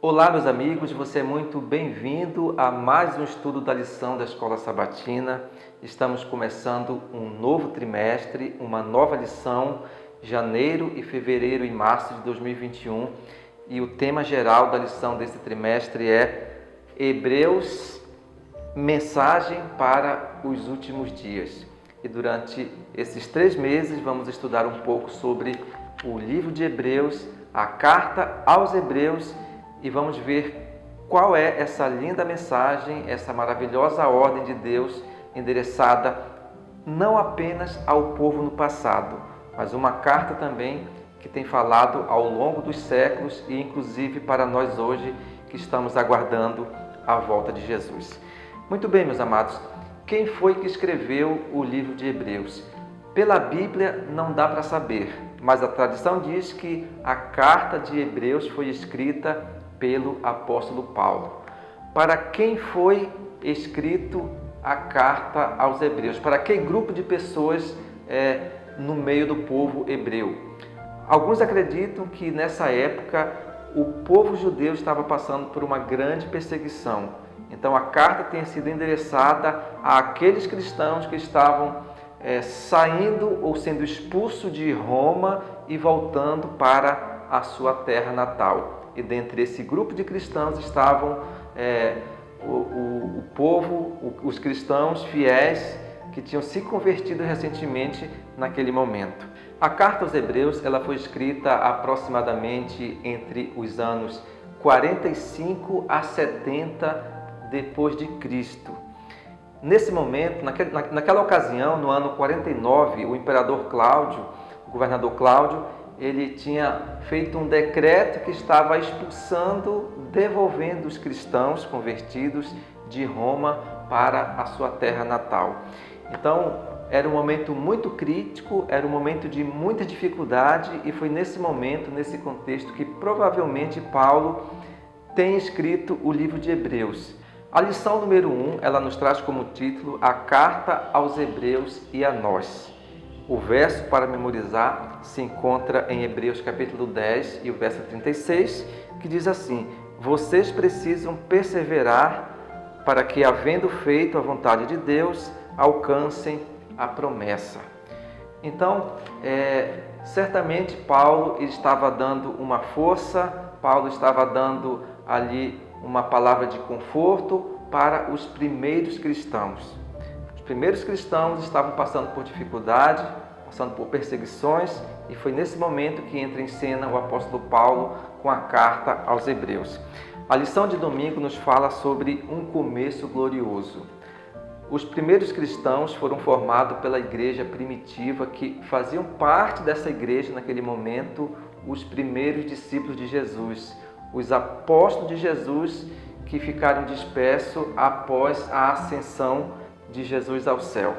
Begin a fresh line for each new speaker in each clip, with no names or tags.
Olá, meus amigos, você é muito bem-vindo a mais um estudo da lição da Escola Sabatina. Estamos começando um novo trimestre, uma nova lição, janeiro e fevereiro e março de 2021. E o tema geral da lição desse trimestre é Hebreus, mensagem para os últimos dias. E durante esses 3 meses vamos estudar um pouco sobre o livro de Hebreus, a carta aos Hebreus, e vamos ver qual é essa linda mensagem, essa maravilhosa ordem de Deus endereçada não apenas ao povo no passado, mas uma carta também que tem falado ao longo dos séculos e inclusive para nós hoje que estamos aguardando a volta de Jesus. Muito bem, meus amados, quem foi que escreveu o livro de Hebreus? Pela Bíblia não dá para saber, mas a tradição diz que a carta de Hebreus foi escrita pelo apóstolo Paulo. Para quem foi escrito a carta aos Hebreus? Para que grupo de pessoas no meio do povo hebreu? Alguns acreditam que nessa época o povo judeu estava passando por uma grande perseguição. Então a carta tenha sido endereçada àqueles cristãos que estavam saindo ou sendo expulsos de Roma e voltando para a sua terra natal. E dentre esse grupo de cristãos estavam o povo, os cristãos fiéis que tinham se convertido recentemente naquele momento. A carta aos Hebreus ela foi escrita aproximadamente entre os anos 45 a 70 depois de Cristo. Nesse momento, naquela ocasião, no ano 49, o imperador Cláudio, o governador Cláudio, ele tinha feito um decreto que estava expulsando, devolvendo os cristãos convertidos de Roma para a sua terra natal. Então, era um momento muito crítico, era um momento de muita dificuldade e foi nesse momento, nesse contexto, que provavelmente Paulo tem escrito o livro de Hebreus. A lição número 1, ela nos traz como título a carta aos Hebreus e a nós. O verso para memorizar se encontra em Hebreus capítulo 10 e o verso 36, que diz assim: vocês precisam perseverar para que, havendo feito a vontade de Deus, alcancem a promessa. Então, certamente Paulo estava dando uma força, Paulo estava dando ali uma palavra de conforto para os primeiros cristãos. Os primeiros cristãos estavam passando por dificuldade, passando por perseguições, e foi nesse momento que entra em cena o apóstolo Paulo com a carta aos Hebreus. A lição de domingo nos fala sobre um começo glorioso. Os primeiros cristãos foram formados pela igreja primitiva, que faziam parte dessa igreja naquele momento os primeiros discípulos de Jesus, os apóstolos de Jesus que ficaram dispersos após a ascensão de Jesus ao céu.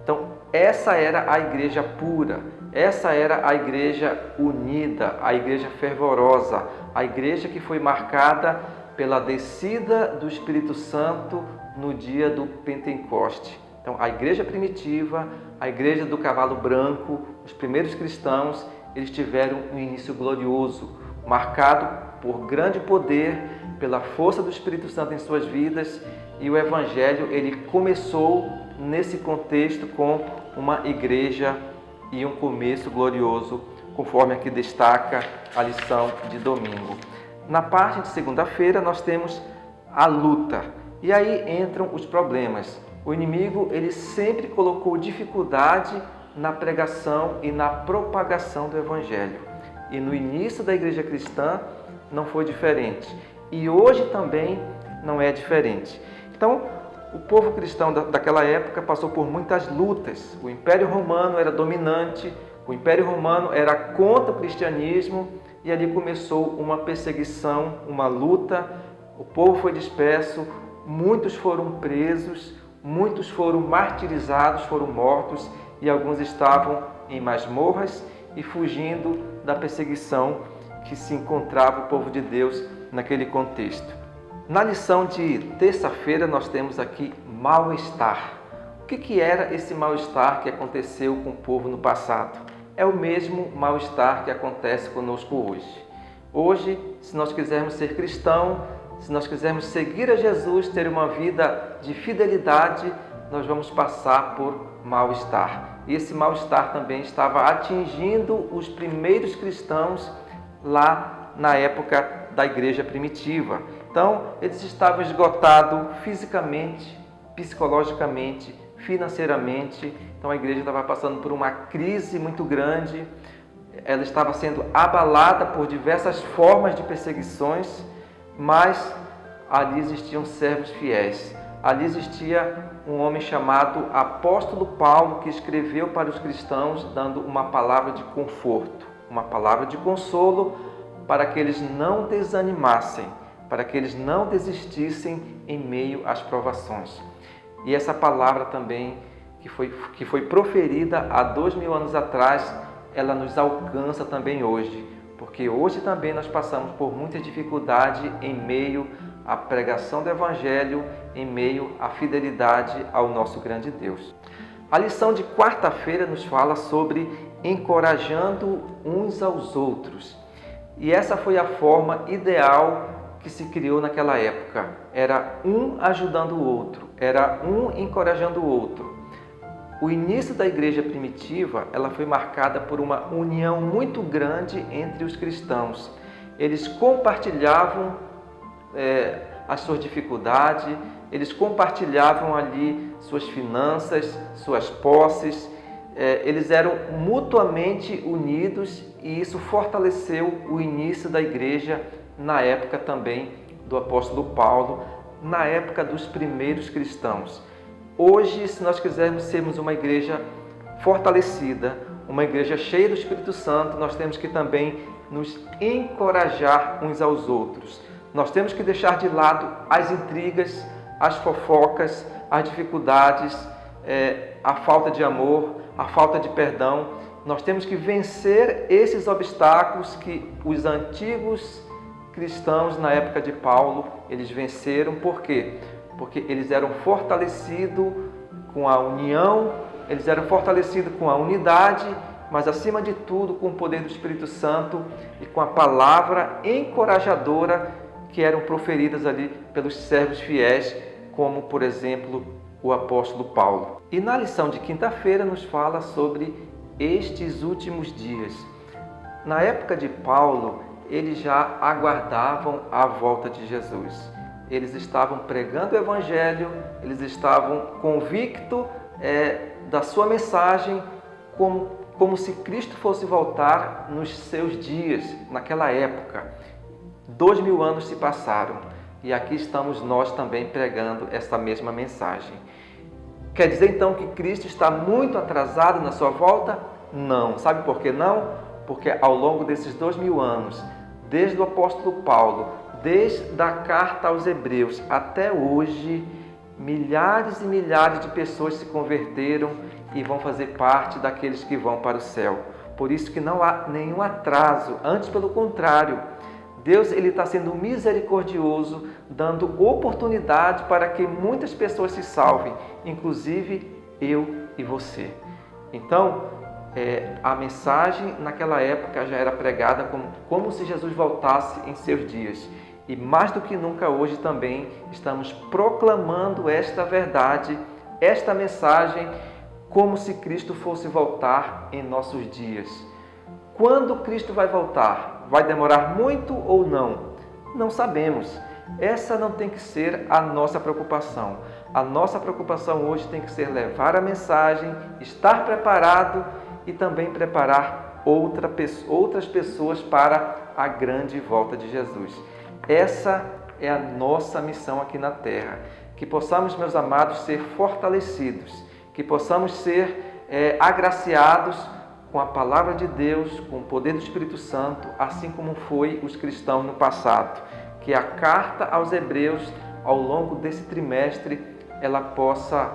Então, essa era a igreja pura, essa era a igreja unida, a igreja fervorosa, a igreja que foi marcada pela descida do Espírito Santo no dia do Pentecoste. Então, a igreja primitiva, a igreja do cavalo branco, os primeiros cristãos, eles tiveram um início glorioso, marcado por grande poder, pela força do Espírito Santo em suas vidas, e o Evangelho ele começou nesse contexto com uma igreja e um começo glorioso, conforme aqui destaca a lição de domingo. Na parte de segunda-feira nós temos a luta, e aí entram os problemas. O inimigo ele sempre colocou dificuldade na pregação e na propagação do Evangelho. E no início da igreja cristã não foi diferente. E hoje também não é diferente. Então, o povo cristão daquela época passou por muitas lutas. O Império Romano era dominante, o Império Romano era contra o cristianismo e ali começou uma perseguição, uma luta. O povo foi disperso, muitos foram presos, muitos foram martirizados, foram mortos e alguns estavam em masmorras e fugindo da perseguição que se encontrava o povo de Deus naquele contexto. Na lição de terça-feira nós temos aqui mal-estar. O que era esse mal-estar que aconteceu com o povo no passado? É o mesmo mal-estar que acontece conosco hoje. Hoje, se nós quisermos ser cristão, se nós quisermos seguir a Jesus, ter uma vida de fidelidade, nós vamos passar por mal-estar. E esse mal-estar também estava atingindo os primeiros cristãos lá na época da igreja primitiva. Então, eles estavam esgotados fisicamente, psicologicamente, financeiramente. Então, a igreja estava passando por uma crise muito grande. Ela estava sendo abalada por diversas formas de perseguições, mas ali existiam servos fiéis. Ali existia um homem chamado Apóstolo Paulo, que escreveu para os cristãos dando uma palavra de conforto, uma palavra de consolo para que eles não desanimassem, para que eles não desistissem em meio às provações. E essa palavra também, que foi proferida há 2000 anos atrás, ela nos alcança também hoje, porque hoje também nós passamos por muita dificuldade em meio à pregação do Evangelho, em meio à fidelidade ao nosso grande Deus. A lição de quarta-feira nos fala sobre encorajando uns aos outros. E essa foi a forma ideal que se criou naquela época. Era um ajudando o outro, era um encorajando o outro. O início da igreja primitiva, ela foi marcada por uma união muito grande entre os cristãos. Eles compartilhavam as suas dificuldades, eles compartilhavam ali suas finanças, suas posses, eles eram mutuamente unidos e isso fortaleceu o início da igreja na época também do apóstolo Paulo, na época dos primeiros cristãos. Hoje, se nós quisermos sermos uma igreja fortalecida, uma igreja cheia do Espírito Santo, nós temos que também nos encorajar uns aos outros. Nós temos que deixar de lado as intrigas, as fofocas, as dificuldades, a falta de amor, a falta de perdão. Nós temos que vencer esses obstáculos que os antigos cristãos na época de Paulo, eles venceram. Por quê? Porque eles eram fortalecidos com a união, eles eram fortalecidos com a unidade, mas acima de tudo com o poder do Espírito Santo e com a palavra encorajadora que eram proferidas ali pelos servos fiéis, como por exemplo o apóstolo Paulo. E na lição de quinta-feira nos fala sobre estes últimos dias. Na época de Paulo, eles já aguardavam a volta de Jesus. Eles estavam pregando o Evangelho, eles estavam convictos da sua mensagem, como se Cristo fosse voltar nos seus dias, naquela época. 2000 anos se passaram e aqui estamos nós também pregando essa mesma mensagem. Quer dizer então que Cristo está muito atrasado na sua volta? Não. Sabe por que não? Porque ao longo desses 2000 anos, desde o apóstolo Paulo, desde a carta aos Hebreus até hoje, milhares e milhares de pessoas se converteram e vão fazer parte daqueles que vão para o céu. Por isso que não há nenhum atraso, antes pelo contrário. Deus está sendo misericordioso, dando oportunidade para que muitas pessoas se salvem, inclusive eu e você. Então, a mensagem naquela época já era pregada como se Jesus voltasse em seus dias. E mais do que nunca hoje também estamos proclamando esta verdade, esta mensagem, como se Cristo fosse voltar em nossos dias. Quando Cristo vai voltar? Vai demorar muito ou não? Não sabemos. Essa não tem que ser a nossa preocupação. A nossa preocupação hoje tem que ser levar a mensagem, estar preparado e também preparar outras pessoas para a grande volta de Jesus. Essa é a nossa missão aqui na Terra. Que possamos, meus amados, ser fortalecidos, que possamos ser agraciados com a palavra de Deus, com o poder do Espírito Santo, assim como foi os cristãos no passado. Que a carta aos Hebreus, ao longo desse trimestre, ela possa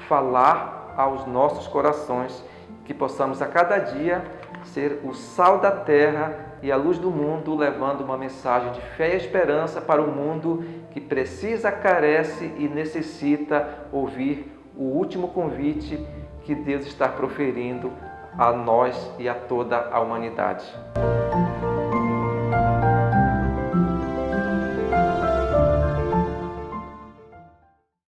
falar aos nossos corações, que possamos a cada dia ser o sal da terra e a luz do mundo, levando uma mensagem de fé e esperança para o mundo que precisa, carece e necessita ouvir o último convite que Deus está proferindo a nós e a toda a humanidade.